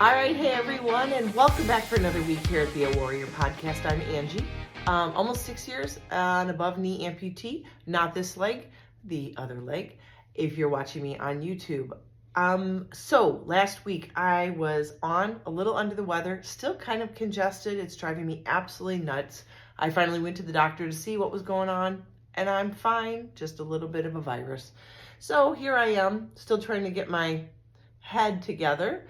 All right, hey everyone, and welcome back for another week here at the A Warrior Podcast. I'm Angie, almost 6 years, an above knee amputee, not this leg, the other leg, if you're watching me on YouTube. So last week I was on a little under the weather, still kind of congested. It's driving me absolutely nuts. I finally went to the doctor to see what was going on, and I'm fine, just a little bit of a virus. So here I am, still trying to get my head together.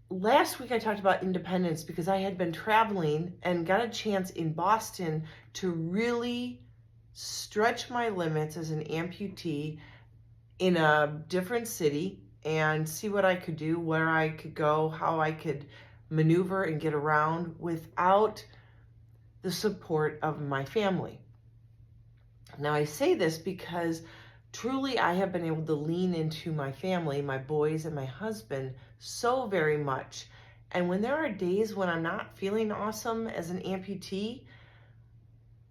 Last week I talked about independence because I had been traveling and got a chance in Boston to really stretch my limits as an amputee in a different city and see what I could do, where I could go, how I could maneuver and get around without the support of my family. Now I say this because truly I have been able to lean into my family, my boys and my husband so very much. And when there are days when I'm not feeling awesome as an amputee,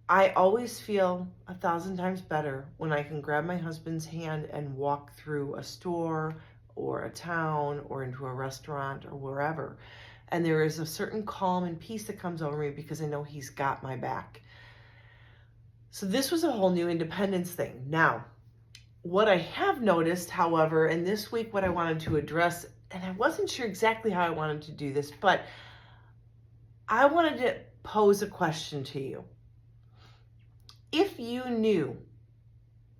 I always feel 1,000 times better when I can grab my husband's hand and walk through a store or a town or into a restaurant or wherever. And there is a certain calm and peace that comes over me because I know he's got my back. So this was a whole new independence thing. Now, what I have noticed, however, and this week what I wanted to address, and I wasn't sure exactly how I wanted to do this, but I wanted to pose a question to you. If you knew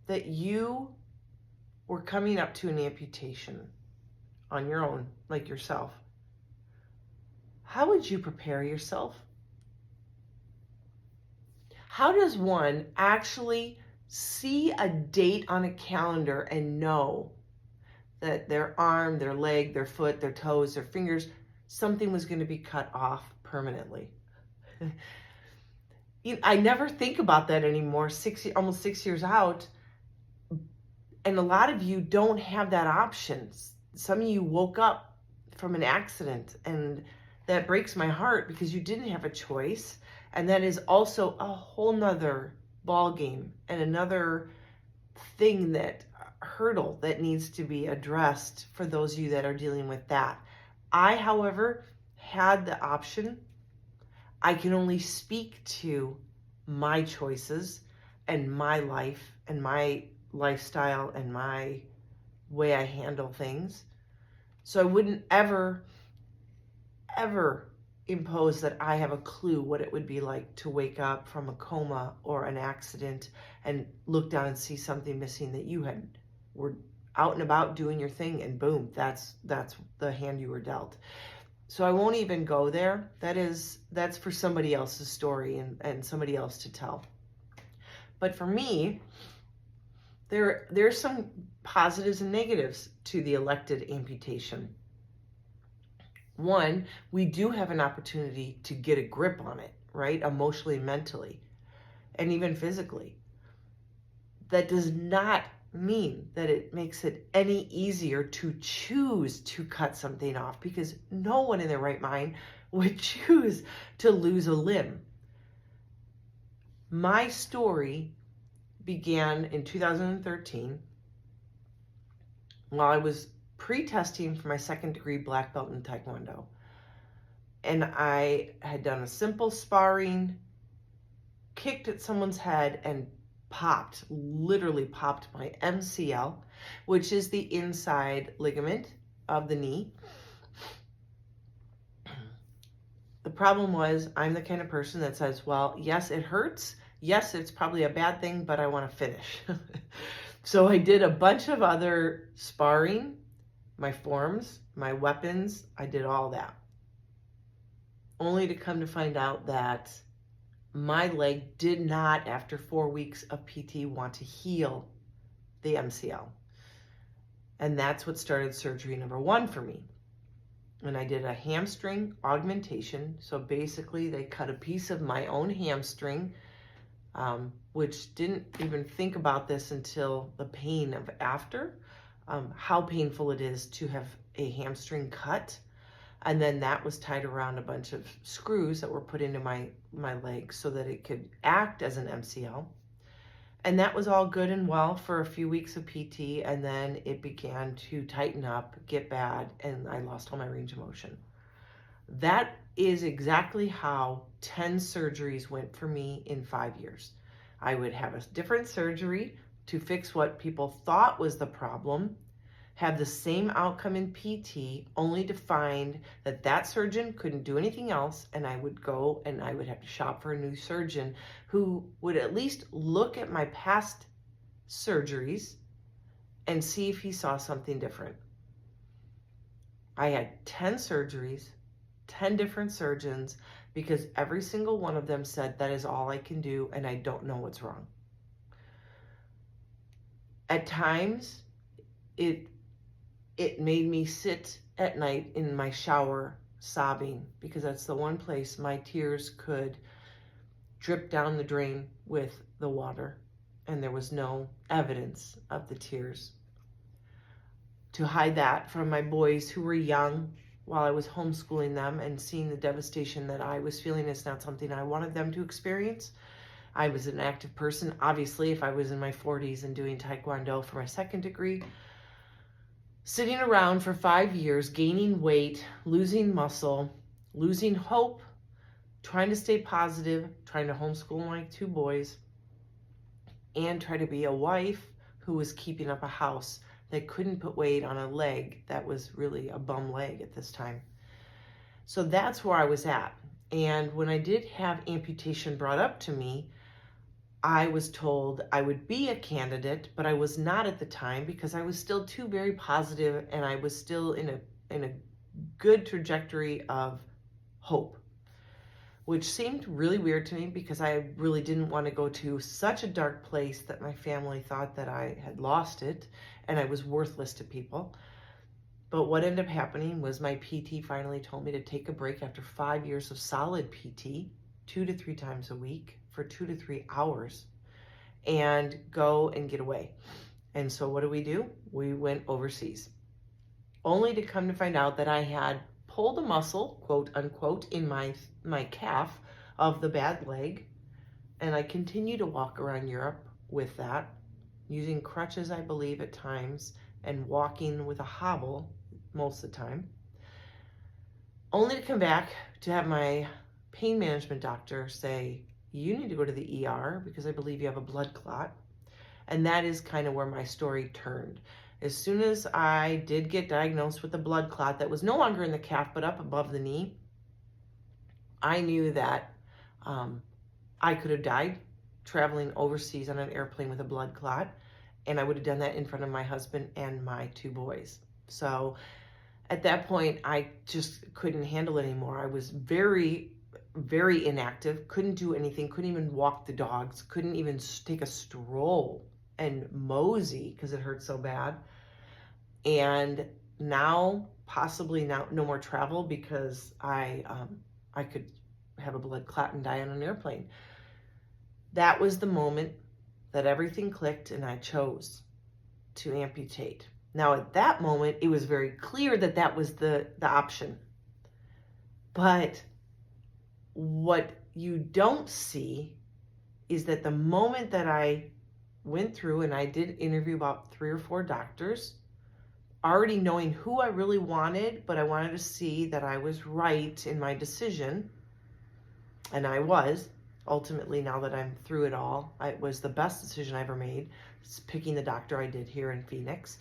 that you were coming up to an amputation on your own, like yourself, how would you prepare yourself? How does one actually see a date on a calendar and know that their arm, their leg, their foot, their toes, their fingers, something was going to be cut off permanently? I never think about that anymore, almost 6 years out. And a lot of you don't have that option. Some of you woke up from an accident, and that breaks my heart because you didn't have a choice. And that is also a whole nother ball game and another thing, that hurdle that needs to be addressed for those of you that are dealing with that. I, however, had the option. I can only speak to my choices and my life and my lifestyle and my way I handle things. So I wouldn't ever impose that I have a clue what it would be like to wake up from a coma or an accident and look down and see something missing that you were out and about doing your thing, and boom, that's the hand you were dealt. So I won't even go there. That's for somebody else's story and somebody else to tell. But for me, there's some positives and negatives to the elected amputation. One, we do have an opportunity to get a grip on it, right? Emotionally, mentally, and even physically. That does not mean that it makes it any easier to choose to cut something off, because no one in their right mind would choose to lose a limb. My story began in 2013 while I was pre-testing for my second-degree black belt in Taekwondo. And I had done a simple sparring, kicked at someone's head, and literally popped my MCL, which is the inside ligament of the knee. The problem was, I'm the kind of person that says, well, yes, it hurts. Yes, it's probably a bad thing, but I want to finish. So I did a bunch of other sparring, my forms, my weapons, I did all that. Only to come to find out that my leg did not, after 4 weeks of PT, want to heal the MCL. And that's what started surgery number 1 for me. And I did a hamstring augmentation. So basically they cut a piece of my own hamstring, which didn't even think about this until the pain of after, how painful it is to have a hamstring cut. And then that was tied around a bunch of screws that were put into my leg so that it could act as an MCL. And that was all good and well for a few weeks of PT, and then it began to tighten up, get bad, and I lost all my range of motion. That is exactly how 10 surgeries went for me in 5 years. I would have a different surgery to fix what people thought was the problem, have the same outcome in PT, only to find that that surgeon couldn't do anything else, and I would go and I would have to shop for a new surgeon who would at least look at my past surgeries and see if he saw something different. I had 10 surgeries, 10 different surgeons, because every single one of them said that is all I can do and I don't know what's wrong. At times, it made me sit at night in my shower sobbing, because that's the one place my tears could drip down the drain with the water, and there was no evidence of the tears. To hide that from my boys who were young while I was homeschooling them and seeing the devastation that I was feeling is not something I wanted them to experience. I was an active person. Obviously, if I was in my 40s and doing Taekwondo for my second degree, sitting around for 5 years, gaining weight, losing muscle, losing hope, trying to stay positive, trying to homeschool my 2 boys, and try to be a wife who was keeping up a house that couldn't put weight on a leg that was really a bum leg at this time. So that's where I was at. And when I did have amputation brought up to me, I was told I would be a candidate, but I was not at the time, because I was still too very positive and I was still in a good trajectory of hope, which seemed really weird to me because I really didn't want to go to such a dark place that my family thought that I had lost it and I was worthless to people. But what ended up happening was my PT finally told me to take a break after 5 years of solid PT, 2 to 3 times a week for 2 to 3 hours, and go and get away. And so what do? We went overseas, only to come to find out that I had pulled a muscle, quote unquote, in my calf of the bad leg. And I continue to walk around Europe with that, using crutches, I believe, at times, and walking with a hobble most of the time, only to come back to have my pain management doctor say, you need to go to the ER because I believe you have a blood clot. And that is kind of where my story turned. As soon as I did get diagnosed with a blood clot that was no longer in the calf but up above the knee, I knew that I could have died traveling overseas on an airplane with a blood clot, and I would have done that in front of my husband and my 2 boys. So at that point, I just couldn't handle it anymore. I was very, very inactive, couldn't do anything, couldn't even walk the dogs, couldn't even take a stroll and mosey because it hurt so bad. And now, possibly now, no more travel because I could have a blood clot and die on an airplane. That was the moment that everything clicked and I chose to amputate. Now, at that moment, it was very clear that that was the option. But what you don't see is that the moment that I went through, and I did interview about 3 or 4 doctors, already knowing who I really wanted, but I wanted to see that I was right in my decision. And I was. Ultimately, now that I'm through it all, it was the best decision I ever made. It's picking the doctor I did here in Phoenix.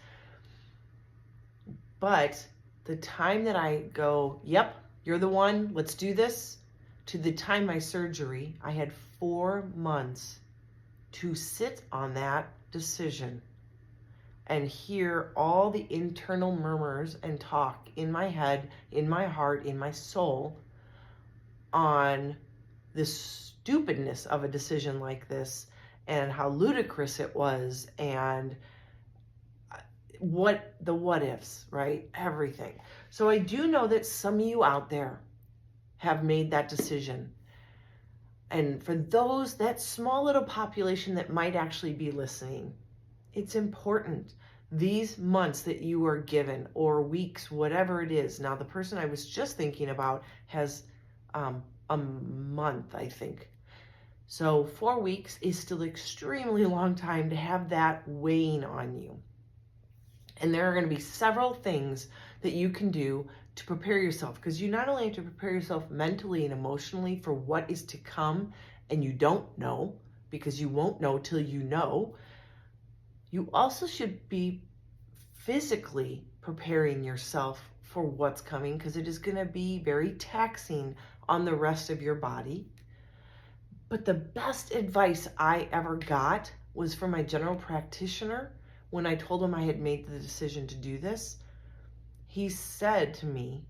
But the time that I go, yep, you're the one, let's do this, to the time my surgery, I had 4 months to sit on that decision and hear all the internal murmurs and talk in my head, in my heart, in my soul on the stupidness of a decision like this and how ludicrous it was and what ifs, right? Everything. So I do know that some of you out there have made that decision. And for those, that small little population that might actually be listening, it's important. These months that you are given, or weeks, whatever it is. Now, the person I was just thinking about has a month, I think. So 4 weeks is still an extremely long time to have that weighing on you. And there are going to be several things that you can do to prepare yourself, because you not only have to prepare yourself mentally and emotionally for what is to come, and you don't know, because you won't know till you know, you also should be physically preparing yourself for what's coming, because it is going to be very taxing on the rest of your body. But the best advice I ever got was from my general practitioner when I told him I had made the decision to do this. He said to me,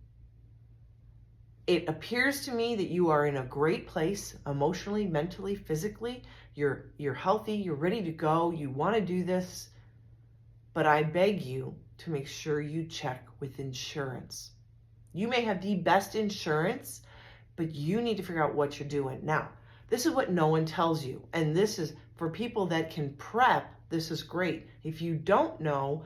"It appears to me that you are in a great place emotionally, mentally, physically. You're healthy, you're ready to go, you want to do this, but I beg you to make sure you check with insurance. You may have the best insurance, but you need to figure out what you're doing." Now, this is what no one tells you. And this is for people that can prep. This is great. If you don't know,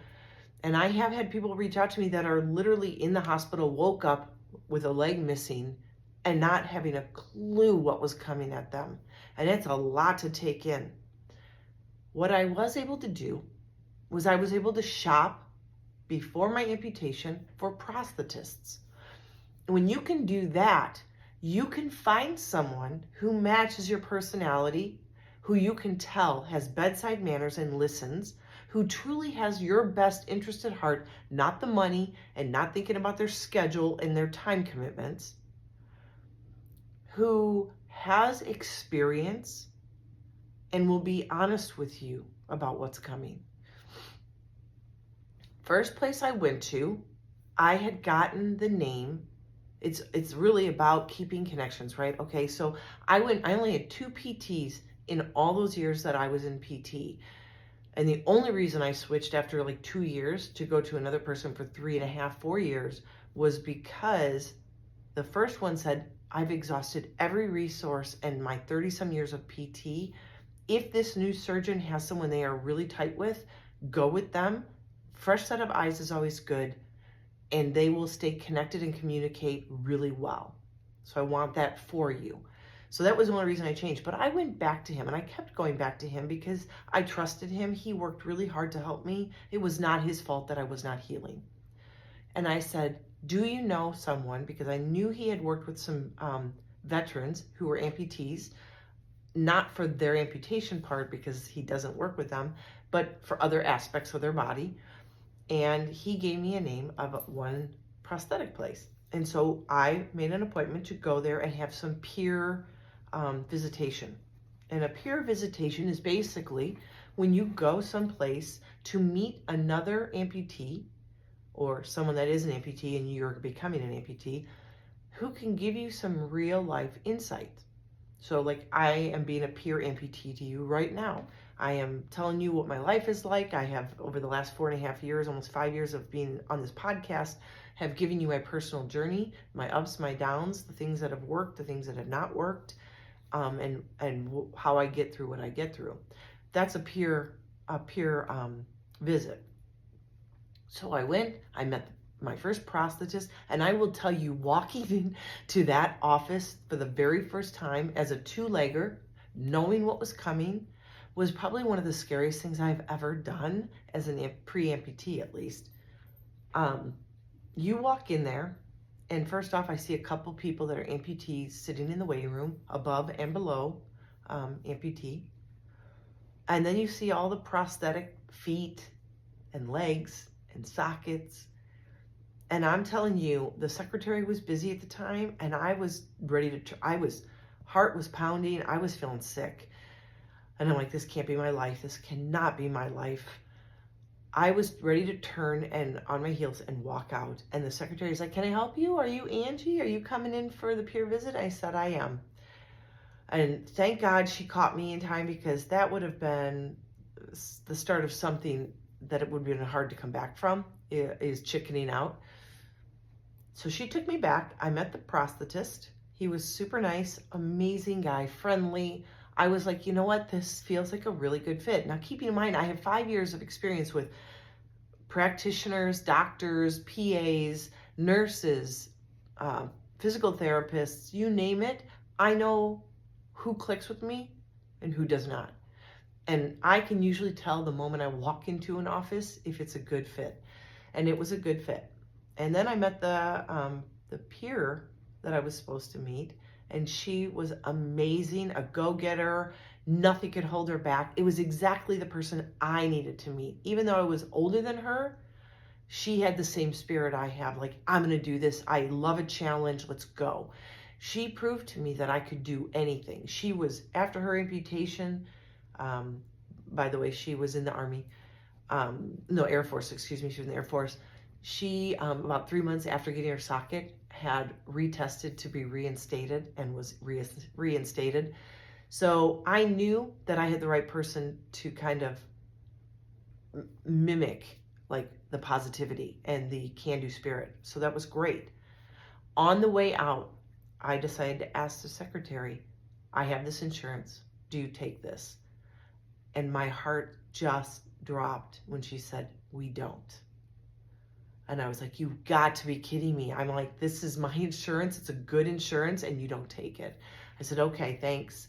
and I have had people reach out to me that are literally in the hospital, woke up with a leg missing and not having a clue what was coming at them. And it's a lot to take in. What I was able to do was I was able to shop before my amputation for prosthetists. When you can do that, you can find someone who matches your personality, who you can tell has bedside manners and listens, who truly has your best interest at heart, not the money and not thinking about their schedule and their time commitments, who has experience and will be honest with you about what's coming. First place I went to, I had gotten the name. It's really about keeping connections, right? Okay, so I only had 2 PTs in all those years that I was in PT. And the only reason I switched after like 2 years to go to another person for 3.5, 4 years was because the first one said, "I've exhausted every resource in my 30 some years of PT. If this new surgeon has someone they are really tight with, go with them. Fresh set of eyes is always good, and they will stay connected and communicate really well. So I want that for you." So that was the only reason I changed. But I went back to him, and I kept going back to him because I trusted him. He worked really hard to help me. It was not his fault that I was not healing. And I said, "Do you know someone?" Because I knew he had worked with some veterans who were amputees, not for their amputation part because he doesn't work with them, but for other aspects of their body. And he gave me a name of one prosthetic place. And so I made an appointment to go there and have some peer visitation. And a peer visitation is basically when you go someplace to meet another amputee or someone that is an amputee and you're becoming an amputee who can give you some real life insight. So like I am being a peer amputee to you right now. I am telling you what my life is like. I have, over the last 4.5 years, almost 5 years of being on this podcast, have given you my personal journey, my ups, my downs, the things that have worked, the things that have not worked, and how I get through what I get through. That's a peer visit. So I went, I met my first prosthetist, and I will tell you, walking into that office for the very first time as a 2-legger, knowing what was coming, was probably one of the scariest things I've ever done as a pre-amputee, at least. You walk in there, and first off, I see a couple people that are amputees sitting in the waiting room, above and below amputee. And then you see all the prosthetic feet and legs and sockets. And I'm telling you, the secretary was busy at the time, and I was ready to, heart was pounding, I was feeling sick. And I'm like, this can't be my life. This cannot be my life. I was ready to turn and on my heels and walk out. And the secretary's like, "Can I help you? Are you Angie? Are you coming in for the peer visit?" I said, "I am." And thank God she caught me in time, because that would have been the start of something that it would have been hard to come back from, is chickening out. So she took me back. I met the prosthetist. He was super nice, amazing guy, friendly. I was like, you know what? This feels like a really good fit. Now, keeping in mind, I have 5 years of experience with practitioners, doctors, PAs, nurses, physical therapists, you name it. I know who clicks with me and who does not. And I can usually tell the moment I walk into an office if it's a good fit. And it was a good fit. And then I met the peer that I was supposed to meet, and she was amazing, a go-getter. Nothing could hold her back. It was exactly the person I needed to meet. Even though I was older than her, she had the same spirit I have. Like, I'm going to do this. I love a challenge. Let's go. She proved to me that I could do anything. She was, after her amputation, by the way, she was in the Army. No, Air Force, excuse me. She was in the Air Force. She, about 3 months after getting her socket, had retested to be reinstated and was reinstated. So I knew that I had the right person to kind of mimic like the positivity and the can-do spirit. So that was great. On the way out, I decided to ask the secretary, I have this insurance. Do you take this? And my heart just dropped when she said, we don't. And I was like, you've got to be kidding me. I'm like, this is my insurance. It's a good insurance and you don't take it. I said, okay, thanks.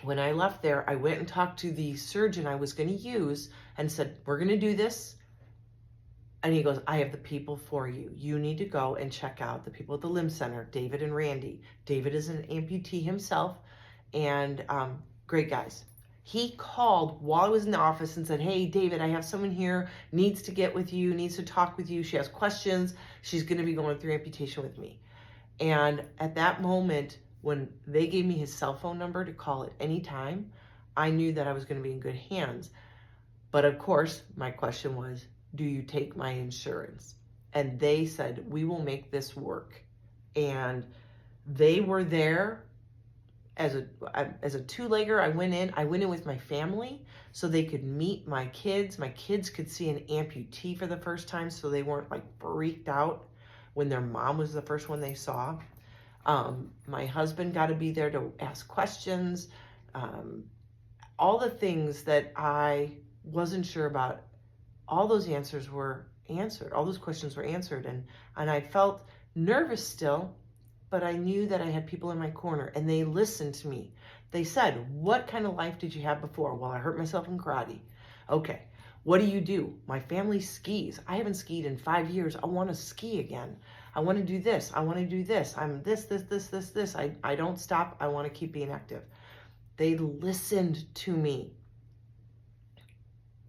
When I left there, I went and talked to the surgeon I was going to use and said, we're going to do this. And he goes, I have the people for you. You need to go and check out the people at the Limb Center, David and Randy. David is an amputee himself, and great guys. He called while I was in the office and said, hey, David, I have someone here, needs to get with you, needs to talk with you. She has questions. She's going to be going through amputation with me. And at that moment, when they gave me his cell phone number to call at any time, I knew that I was going to be in good hands. But of course, my question was, do you take my insurance? And they said, we will make this work. And they were there as a two-legger. I went in with my family so they could meet my kids. My kids could see an amputee for the first time, so they weren't like freaked out when their mom was the first one they saw. My husband got to be there to ask questions. All the things that I wasn't sure about, all those answers were answered. All those questions were answered. And I felt nervous still, but I knew that I had people in my corner and they listened to me. They said, what kind of life did you have before? Well, I hurt myself in karate. Okay. What do you do? My family skis. I haven't skied in 5 years. I want to ski again. I want to do this. I want to do this. I'm this. I don't stop. I want to keep being active. They listened to me.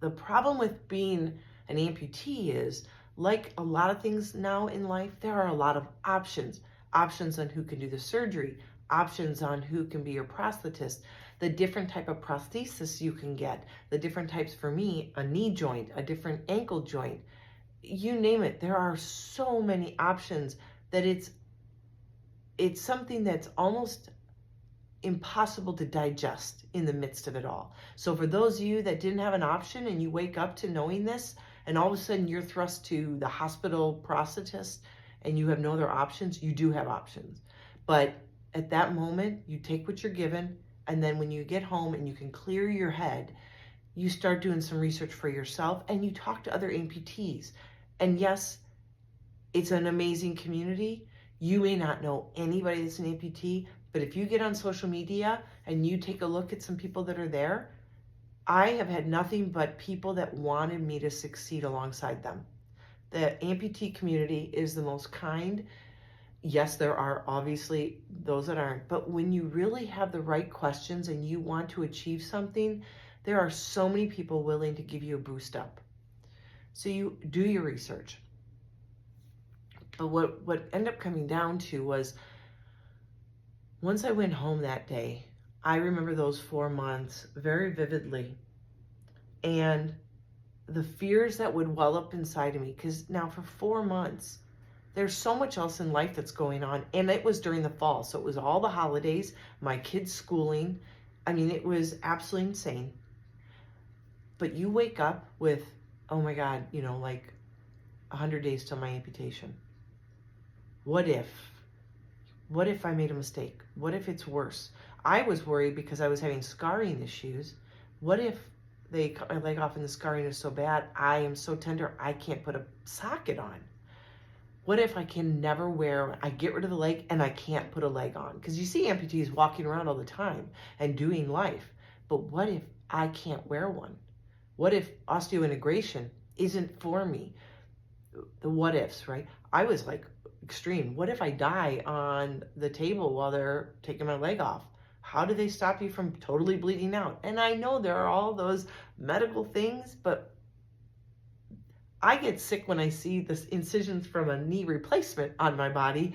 The problem with being an amputee is, like a lot of things now in life, there are a lot of options. Options on who can do the surgery, options on who can be your prosthetist, the different type of prosthesis you can get, the different types. For me, a knee joint, a different ankle joint, you name it. There are so many options that it's something that's almost impossible to digest in the midst of it all. So for those of you that didn't have an option and you wake up to knowing this, and all of a sudden you're thrust to the hospital prosthetist and you have no other options, you do have options. But at that moment, you take what you're given, and then when you get home and you can clear your head, you start doing some research for yourself and you talk to other amputees. And yes, it's an amazing community. You may not know anybody that's an amputee, but if you get on social media and you take a look at some people that are there, I have had nothing but people that wanted me to succeed alongside them. The amputee community is the most kind. Yes, there are obviously those that aren't, but when you really have the right questions and you want to achieve something, there are so many people willing to give you a boost up. So you do your research. But what ended up coming down to was, once I went home that day, I remember those 4 months very vividly. And the fears that would well up inside of me, because now for 4 months, there's so much else in life that's going on. And it was during the fall. So it was all the holidays, my kids' schooling. I mean, it was absolutely insane. But you wake up with, oh my God, like 100 days till my amputation. What if I made a mistake? What if it's worse? I was worried because I was having scarring issues. What if they cut my leg off and the scarring is so bad, I am so tender, I can't put a socket on? What if I can never wear, I get rid of the leg and I can't put a leg on? Because you see amputees walking around all the time and doing life. But what if I can't wear one? What if osteointegration isn't for me? The what ifs, right? I was like extreme. What if I die on the table while they're taking my leg off? How do they stop you from totally bleeding out? And I know there are all those medical things, but I get sick when I see the incisions from a knee replacement on my body.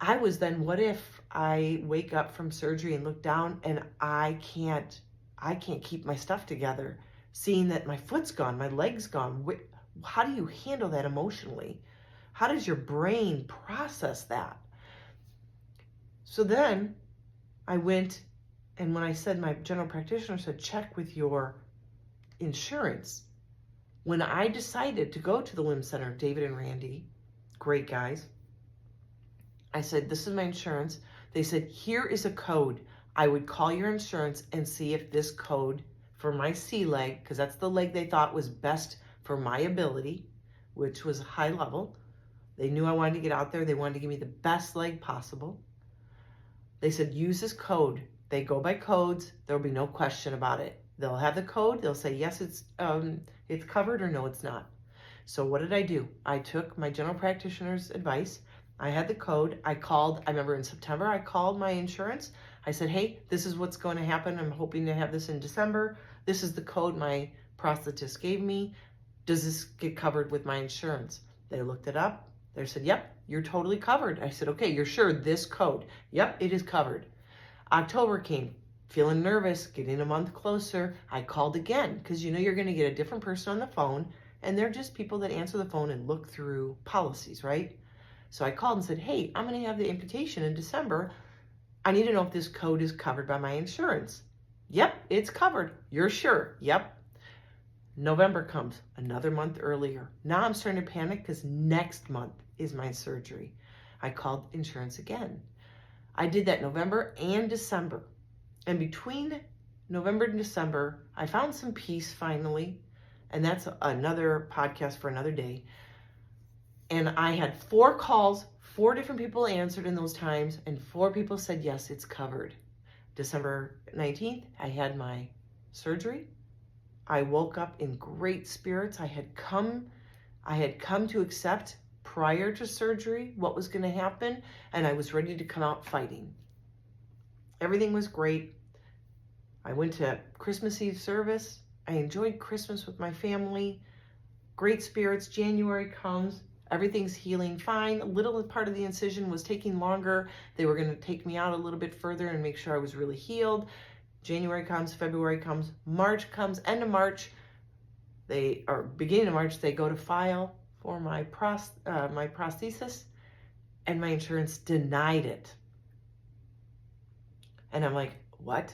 I was then, what if I wake up from surgery and look down and I can't keep my stuff together, seeing that my foot's gone, my leg's gone. How do you handle that emotionally? How does your brain process that? So then I went, and when I said, my general practitioner said, check with your insurance. When I decided to go to the Limb Center, David and Randy, great guys, I said, this is my insurance. They said, here is a code. I would call your insurance and see if this code for my C leg, because that's the leg they thought was best for my ability, which was high level. They knew I wanted to get out there. They wanted to give me the best leg possible. They said, use this code. They go by codes. There'll be no question about it. They'll have the code. They'll say, yes, it's covered, or no, it's not. So what did I do? I took my general practitioner's advice. I had the code. I remember in September, I called my insurance. I said, hey, this is what's going to happen. I'm hoping to have this in December. This is the code my prosthetist gave me. Does this get covered with my insurance? They looked it up. They said, yep, you're totally covered. I said, okay, you're sure this code? Yep, it is covered. October came, feeling nervous, getting a month closer. I called again, because you're going to get a different person on the phone, and they're just people that answer the phone and look through policies, right? So I called and said, hey, I'm going to have the amputation in December. I need to know if this code is covered by my insurance. Yep, it's covered. You're sure? Yep. November comes, another month earlier. Now I'm starting to panic because next month is my surgery. I called insurance again. I did that November and December. And between November and December, I found some peace finally. And that's another podcast for another day. And I had 4 calls, 4 different people answered in those times, and 4 people said, yes, it's covered. December 19th, I had my surgery. I woke up in great spirits. I had come to accept prior to surgery what was going to happen, and I was ready to come out fighting. Everything was great. I went to Christmas Eve service. I enjoyed Christmas with my family. Great spirits. January comes. Everything's healing fine. A little part of the incision was taking longer. They were going to take me out a little bit further and make sure I was really healed. January comes, February comes, March comes, end of March, beginning of March, they go to file for my prosthesis, and my insurance denied it. And I'm like, what?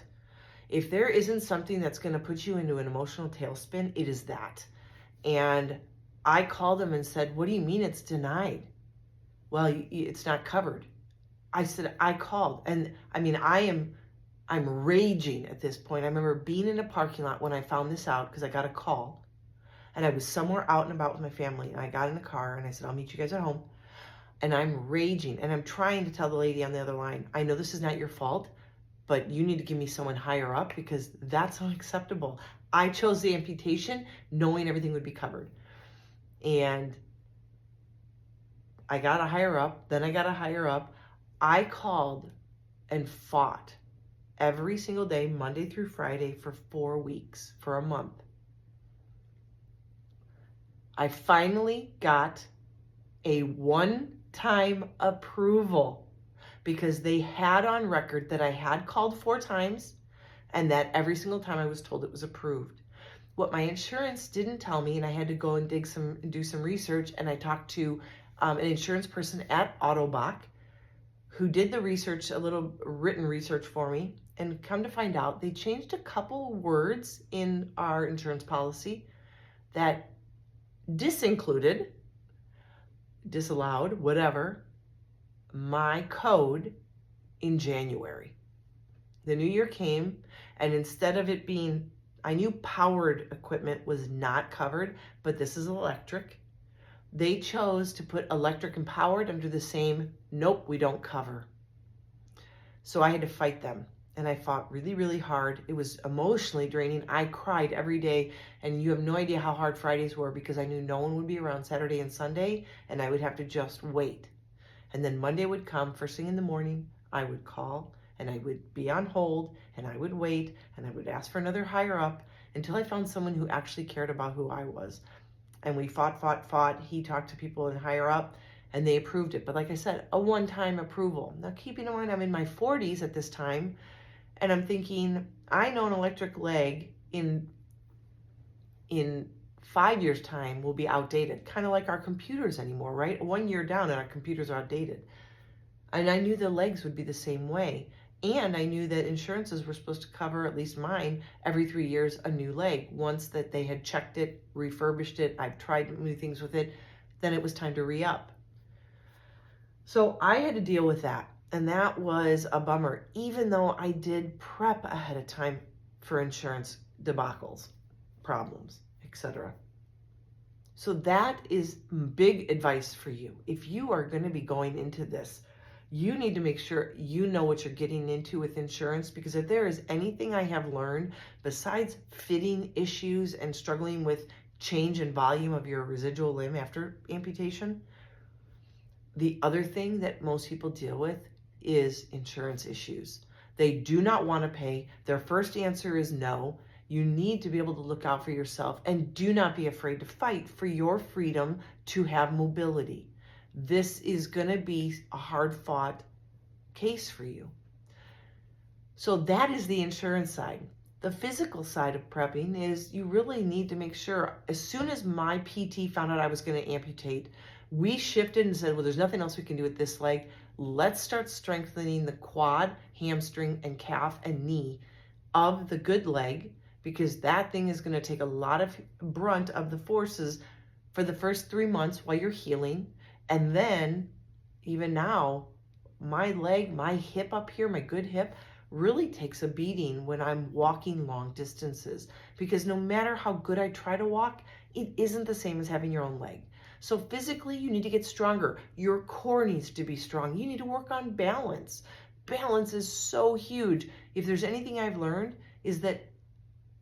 If there isn't something that's going to put you into an emotional tailspin, it is that. And I called them and said, what do you mean it's denied? Well, it's not covered. I said, I called. And I mean, I'm raging at this point. I remember being in a parking lot when I found this out, because I got a call. And I was somewhere out and about with my family. And I got in a car and I said, I'll meet you guys at home. And I'm raging. And I'm trying to tell the lady on the other line, I know this is not your fault, but you need to give me someone higher up, because that's unacceptable. I chose the amputation knowing everything would be covered. And I got a higher up. Then I got a higher up. I called and fought every single day, Monday through Friday, for 4 weeks, for a month. I finally got a one-time approval, because they had on record that I had called 4 times, and that every single time I was told it was approved. What my insurance didn't tell me, and I had to go and do some research, and I talked to an insurance person at Autobach who did the research, a little written research for me, and come to find out they changed a couple words in our insurance policy that disallowed, whatever, my code in January. The new year came, and instead of it being, I knew powered equipment was not covered, but this is electric. They chose to put electric empowered under the same, nope, we don't cover. So I had to fight them. And I fought really, really hard. It was emotionally draining. I cried every day. And you have no idea how hard Fridays were because I knew no one would be around Saturday and Sunday. And I would have to just wait. And then Monday would come, first thing in the morning, I would call and I would be on hold and I would wait and I would ask for another higher up until I found someone who actually cared about who I was. And we fought. He talked to people in higher up and they approved it. But like I said, a one-time approval. Now, keeping in mind, I'm in my 40s at this time, and I'm thinking, I know an electric leg in 5 years' time will be outdated, kind of like our computers anymore, right? 1 year down and our computers are outdated. And I knew the legs would be the same way. And I knew that insurances were supposed to cover, at least mine, every 3 years, a new leg. Once that they had checked it, refurbished it, I've tried new things with it, then it was time to re-up. So I had to deal with that. And that was a bummer, even though I did prep ahead of time for insurance debacles, problems, etc. So that is big advice for you. If you are going to be going into this, you need to make sure you know what you're getting into with insurance, because if there is anything I have learned besides fitting issues and struggling with change in volume of your residual limb after amputation, the other thing that most people deal with is insurance issues. They do not want to pay. Their first answer is no. You need to be able to look out for yourself and do not be afraid to fight for your freedom to have mobility. This is going to be a hard-fought case for you. So that is the insurance side. The physical side of prepping is you really need to make sure, as soon as my PT found out I was going to amputate, we shifted and said, well, there's nothing else we can do with this leg. Let's start strengthening the quad, hamstring, and calf and knee of the good leg, because that thing is going to take a lot of brunt of the forces for the first 3 months while you're healing. And then, even now, my leg, my hip up here, my good hip, really takes a beating when I'm walking long distances, because no matter how good I try to walk, it isn't the same as having your own leg. So physically, you need to get stronger. Your core needs to be strong. You need to work on balance. Balance is so huge. If there's anything I've learned, is that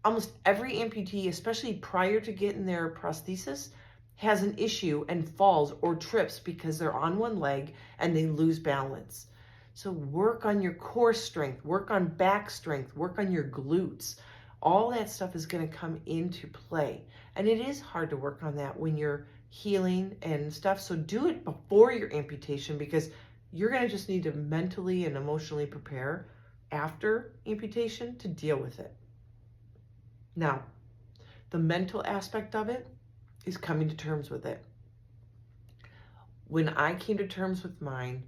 almost every amputee, especially prior to getting their prosthesis, has an issue and falls or trips because they're on one leg and they lose balance. So work on your core strength, work on back strength, work on your glutes. All that stuff is going to come into play. And it is hard to work on that when you're healing and stuff. So do it before your amputation, because you're going to just need to mentally and emotionally prepare after amputation to deal with it. Now, the mental aspect of it is coming to terms with it. When I came to terms with mine,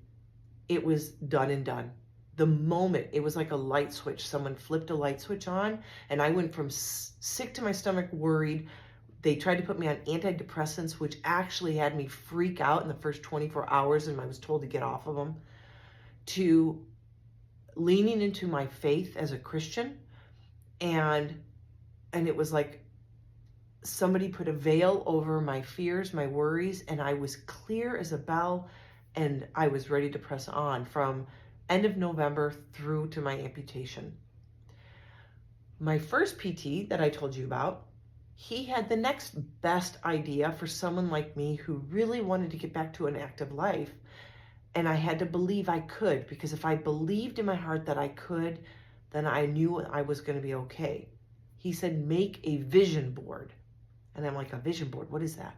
it was done and done. The moment, it was like a light switch. Someone flipped a light switch on, and I went from sick to my stomach, worried. They tried to put me on antidepressants, which actually had me freak out in the first 24 hours, and I was told to get off of them, to leaning into my faith as a Christian. And it was like somebody put a veil over my fears, my worries, and I was clear as a bell, and I was ready to press on from end of November through to my amputation. My first PT that I told you about, he had the next best idea for someone like me who really wanted to get back to an active life. And I had to believe I could, because if I believed in my heart that I could, then I knew I was going to be okay. He said, make a vision board. And I'm like, a vision board? What is that?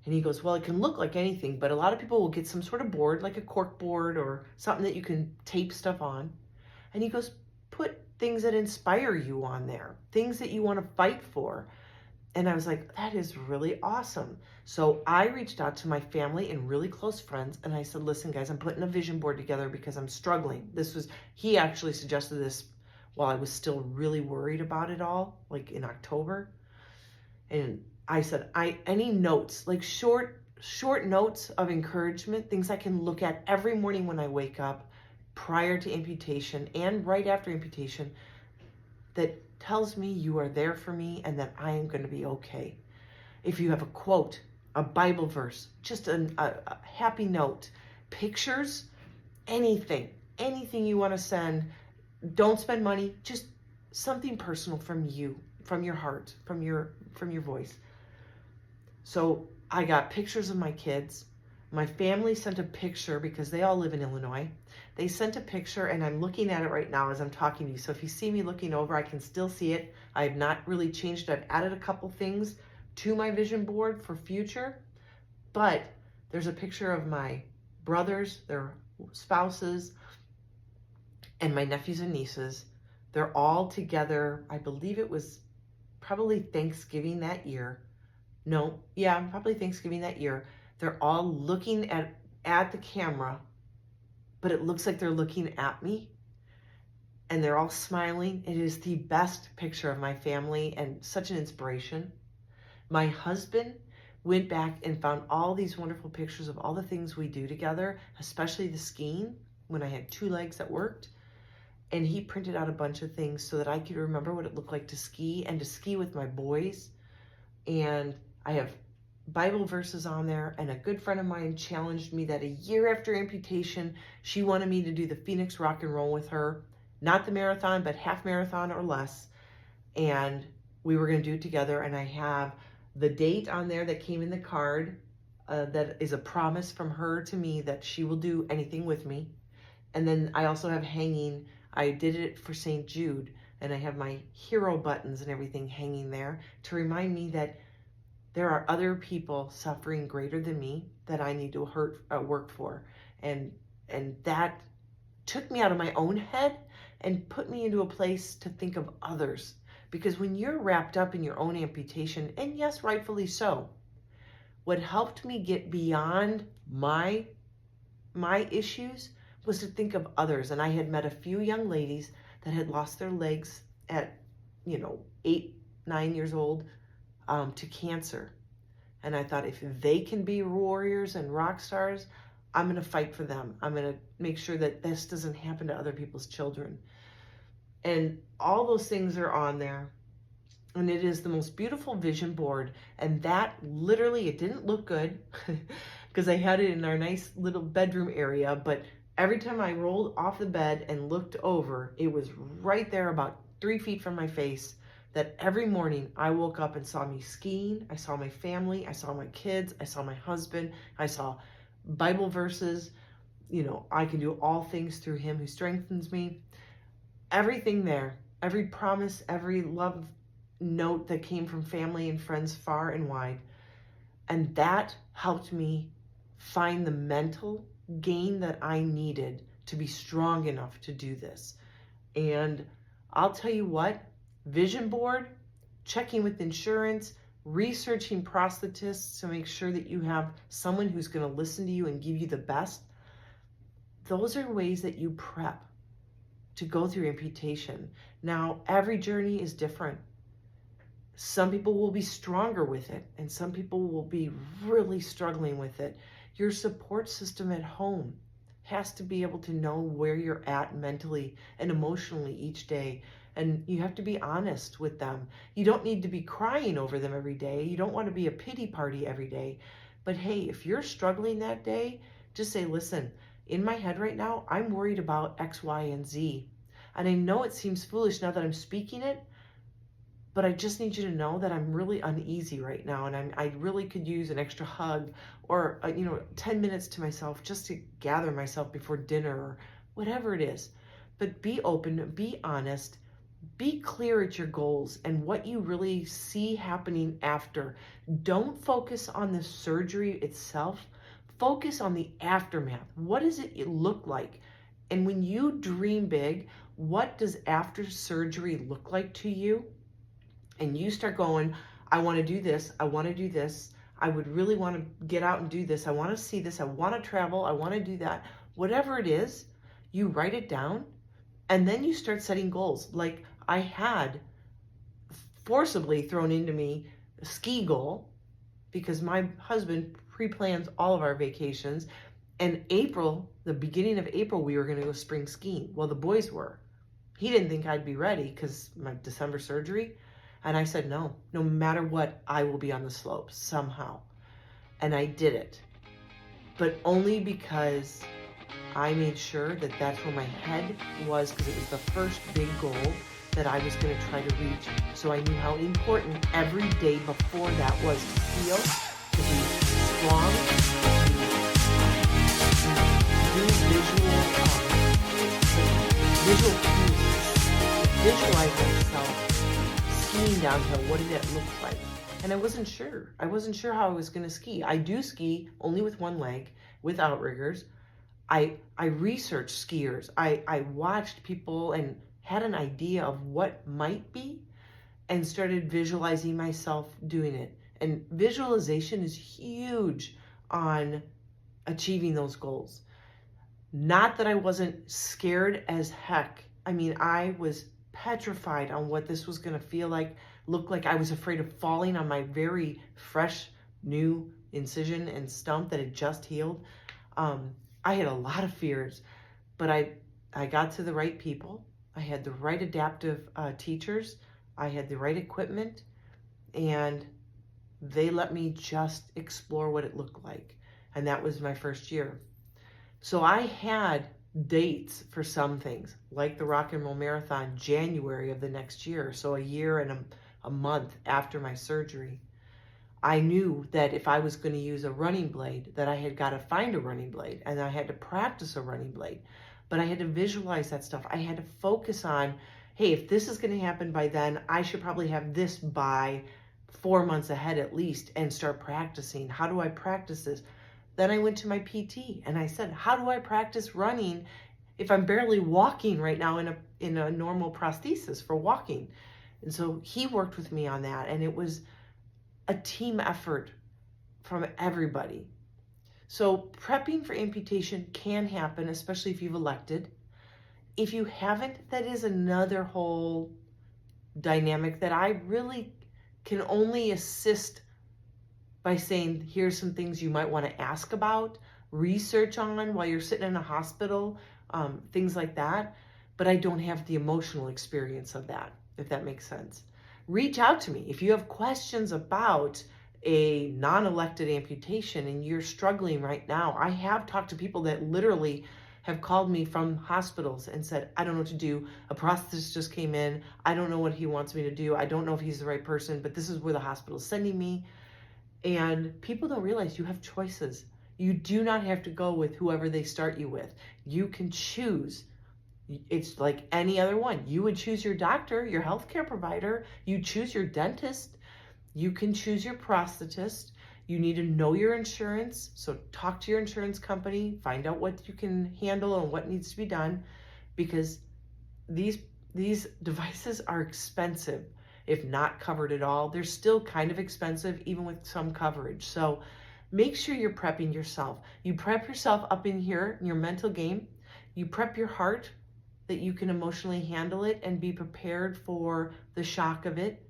And he goes, well, it can look like anything, but a lot of people will get some sort of board, like a cork board or something that you can tape stuff on. And he goes, put things that inspire you on there, things that you want to fight for. And I was like, that is really awesome. So I reached out to my family and really close friends, and I said, listen, guys, I'm putting a vision board together because I'm struggling. He actually suggested this while I was still really worried about it all, like in October. And I said, any notes, like short notes of encouragement, things I can look at every morning when I wake up prior to amputation and right after amputation, that tells me you are there for me and that I am going to be okay. If you have a quote, a Bible verse, just a happy note, pictures, anything you want to send. Don't spend money, just something personal from you, from your heart, from your voice. So I got pictures of my kids. My family sent a picture because they all live in Illinois. They sent a picture, and I'm looking at it right now as I'm talking to you. So if you see me looking over, I can still see it. I have not really changed it. I've added a couple things to my vision board for future, but there's a picture of my brothers, their spouses, and my nephews and nieces. They're all together. I believe it was probably Thanksgiving that year. No, yeah, probably Thanksgiving that year. They're all looking at the camera, but it looks like they're looking at me, and they're all smiling. It is the best picture of my family and such an inspiration. My husband went back and found all these wonderful pictures of all the things we do together, especially the skiing when I had 2 legs that worked. And he printed out a bunch of things so that I could remember what it looked like to ski and to ski with my boys. And I have Bible verses on there, and a good friend of mine challenged me that a year after amputation, she wanted me to do the Phoenix Rock and Roll with her, not the marathon, but half marathon or less. And we were going to do it together. And I have the date on there that came in the card that is a promise from her to me that she will do anything with me. And then I also have hanging, I did it for St. Jude, and I have my hero buttons and everything hanging there to remind me that there are other people suffering greater than me that I need to work for. And that took me out of my own head and put me into a place to think of others. Because when you're wrapped up in your own amputation, and yes, rightfully so, what helped me get beyond my issues was to think of others. And I had met a few young ladies that had lost their legs at, 8, 9 years old to cancer. And I thought, if they can be warriors and rock stars, I'm going to fight for them. I'm going to make sure that this doesn't happen to other people's children. And all those things are on there. And it is the most beautiful vision board. And that literally, it didn't look good because I had it in our nice little bedroom area. But every time I rolled off the bed and looked over, it was right there about 3 feet from my face. That every morning I woke up and saw me skiing, I saw my family, I saw my kids, I saw my husband, I saw Bible verses, I can do all things through him who strengthens me. Everything there, every promise, every love note that came from family and friends far and wide. And that helped me find the mental gain that I needed to be strong enough to do this. And I'll tell you what, vision board, checking with insurance, researching prosthetists to make sure that you have someone who's going to listen to you and give you the best. Those are ways that you prep to go through amputation. Now, every journey is different. Some people will be stronger with it, and some people will be really struggling with it. Your support system at home has to be able to know where you're at mentally and emotionally each day. And you have to be honest with them. You don't need to be crying over them every day. You don't want to be a pity party every day. But hey, if you're struggling that day, just say, listen, in my head right now, I'm worried about X, Y, and Z. And I know it seems foolish now that I'm speaking it, but I just need you to know that I'm really uneasy right now. And I really could use an extra hug or, 10 minutes to myself just to gather myself before dinner or whatever it is. But be open, be honest. Be clear at your goals and what you really see happening after. Don't focus on the surgery itself. Focus on the aftermath. What does it look like? And when you dream big, what does after surgery look like to you? And you start going, I want to do this. I want to do this. I would really want to get out and do this. I want to see this. I want to travel. I want to do that. Whatever it is, you write it down. And then you start setting goals. Like I had forcibly thrown into me a ski goal because my husband pre-plans all of our vacations. And April, the beginning of April, we were going to go spring skiing. Well, the boys were. He didn't think I'd be ready because my December surgery. And I said, no matter what, I will be on the slopes somehow. And I did it, but only because I made sure that that's where my head was, because it was the first big goal that I was going to try to reach. So I knew how important every day before that was to heal, to be strong, to visual cues, visualize myself skiing downhill. What did that look like? And I wasn't sure. I wasn't sure how I was going to ski. I do ski only with one leg, with outriggers. I researched skiers. I watched people and had an idea of what might be and started visualizing myself doing it. And visualization is huge on achieving those goals. Not that I wasn't scared as heck. I mean, I was petrified on what this was going to feel like, look like. I was afraid of falling on my very fresh, new incision and stump that had just healed. I had a lot of fears, but I got to the right people. I had the right adaptive teachers. I had the right equipment, and they let me just explore what it looked like. And that was my first year. So I had dates for some things, like the Rock and Roll Marathon, January of the next year. So a year and a month after my surgery. I knew that if I was going to use a running blade, that I had got to find a running blade, and I had to practice a running blade. But I had to visualize that stuff. I had to focus on, hey, if this is going to happen by then, I should probably have this by 4 months ahead at least, and start practicing. How do I practice this? Then I went to my PT and I said, how do I practice running if I'm barely walking right now in a normal prosthesis for walking? And so he worked with me on that, and it was a team effort from everybody. So prepping for amputation can happen, especially if you've elected. If you haven't, that is another whole dynamic that I really can only assist by saying, here's some things you might want to ask about, research on while you're sitting in a hospital, things like that. But I don't have the emotional experience of that, if that makes sense. Reach out to me if you have questions about a non-elected amputation and you're struggling right now. I have talked to people that literally have called me from hospitals and said, I don't know what to do. A prosthetist just came in. I don't know what he wants me to do. I don't know if he's the right person, but this is where the hospital is sending me. And people don't realize you have choices. You do not have to go with whoever they start you with. You can choose. It's like any other one. You would choose your doctor, your healthcare provider. You choose your dentist. You can choose your prosthetist. You need to know your insurance. So talk to your insurance company. Find out what you can handle and what needs to be done, because these devices are expensive. If not covered at all, they're still kind of expensive, even with some coverage. So make sure you're prepping yourself. You prep yourself up in here in your mental game. You prep your heart that you can emotionally handle it and be prepared for the shock of it.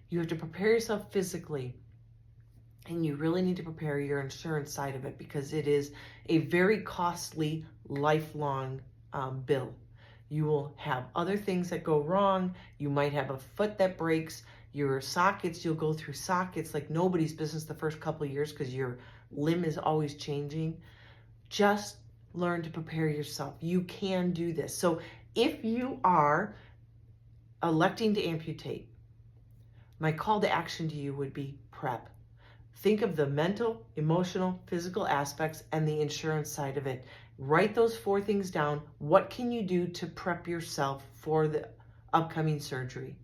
You have to prepare yourself physically. And you really need to prepare your insurance side of it, because it is a very costly, lifelong bill. You will have other things that go wrong. You might have a foot that breaks. Your sockets, you'll go through sockets like nobody's business the first couple of years, because your limb is always changing. Just learn to prepare yourself. You can do this. So if you are electing to amputate, my call to action to you would be prep. Think of the mental, emotional, physical aspects and the insurance side of it. Write those 4 things down. What can you do to prep yourself for the upcoming surgery?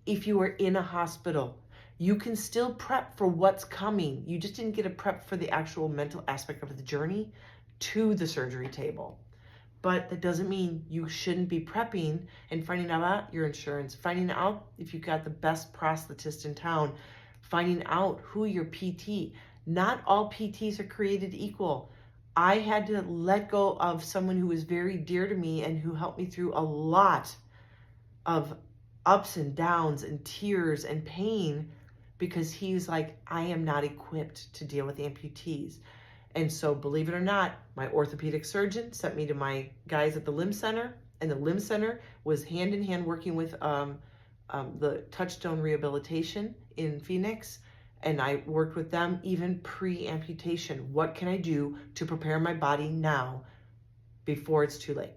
If you are in a hospital, you can still prep for what's coming. You just didn't get a prep for the actual mental aspect of the journey to the surgery table. But that doesn't mean you shouldn't be prepping and finding out about your insurance, finding out if you've got the best prosthetist in town, finding out who your PT. Not all PTs are created equal. I had to let go of someone who was very dear to me and who helped me through a lot of ups and downs and tears and pain, because he's like, I am not equipped to deal with amputees. And so, believe it or not, my orthopedic surgeon sent me to my guys at the Limb Center, and the Limb Center was hand in hand working with the Touchstone Rehabilitation in Phoenix, And I worked with them even pre-amputation. What can I do to prepare my body now before it's too late?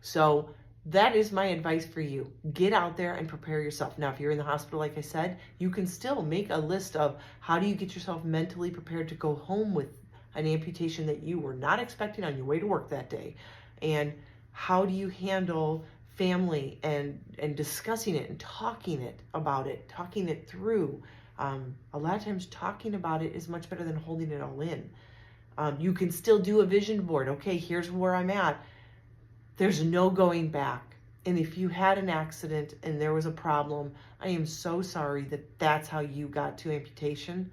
So that is my advice for you. Get out there and prepare yourself. Now, if you're in the hospital, like I said, you can still make a list of how do you get yourself mentally prepared to go home with an amputation that you were not expecting on your way to work that day. And how do you handle family and discussing it and talking it through. A lot of times talking about it is much better than holding it all in. You can still do a vision board. Okay, here's where I'm at. There's no going back. And if you had an accident and there was a problem, I am so sorry that that's how you got to amputation.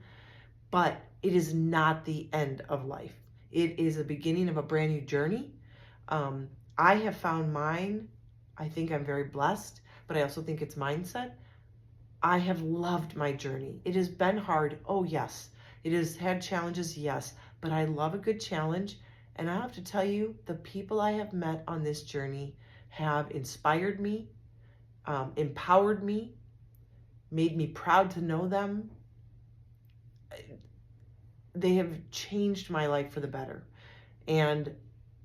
But it is not the end of life. It is the beginning of a brand new journey. I have found mine. I think I'm very blessed, but I also think it's mindset. I have loved my journey. It has been hard. Oh, yes. It has had challenges. Yes. But I love a good challenge. And I have to tell you, the people I have met on this journey have inspired me, empowered me, made me proud to know them. They have changed my life for the better. And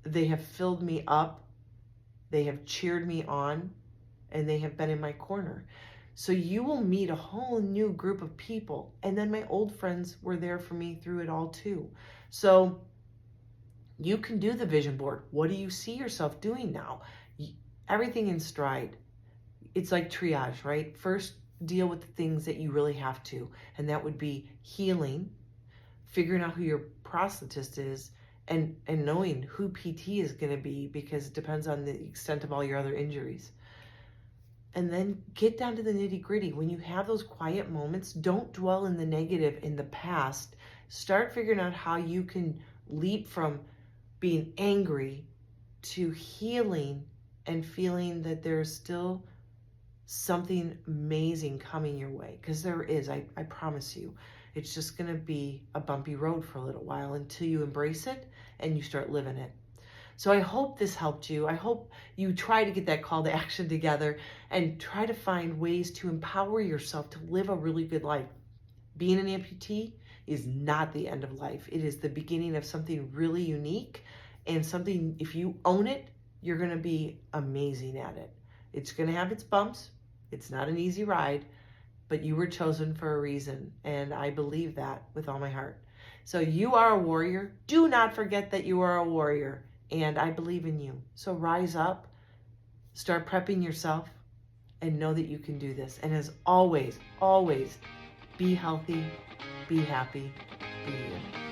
they have filled me up. They have cheered me on. And they have been in my corner. So you will meet a whole new group of people. And then my old friends were there for me through it all too. So you can do the vision board. What do you see yourself doing now? Everything in stride. It's like triage, right? First, deal with the things that you really have to. And that would be healing, figuring out who your prosthetist is, and knowing who PT is going to be, because it depends on the extent of all your other injuries. And then get down to the nitty gritty. When you have those quiet moments, don't dwell in the negative in the past. Start figuring out how you can leap from being angry to healing and feeling that there's still something amazing coming your way. Because there is, I promise you. It's just going to be a bumpy road for a little while until you embrace it and you start living it. So I hope this helped you. I hope you try to get that call to action together and try to find ways to empower yourself to live a really good life. Being an amputee is not the end of life. It is the beginning of something really unique, and something, if you own it, you're going to be amazing at it. It's going to have its bumps. It's not an easy ride, but you were chosen for a reason, and I believe that with all my heart. So you are a warrior. Do not forget that you are a warrior, and I believe in you. So rise up, start prepping yourself, and know that you can do this. And as always, always be healthy, be happy, be you.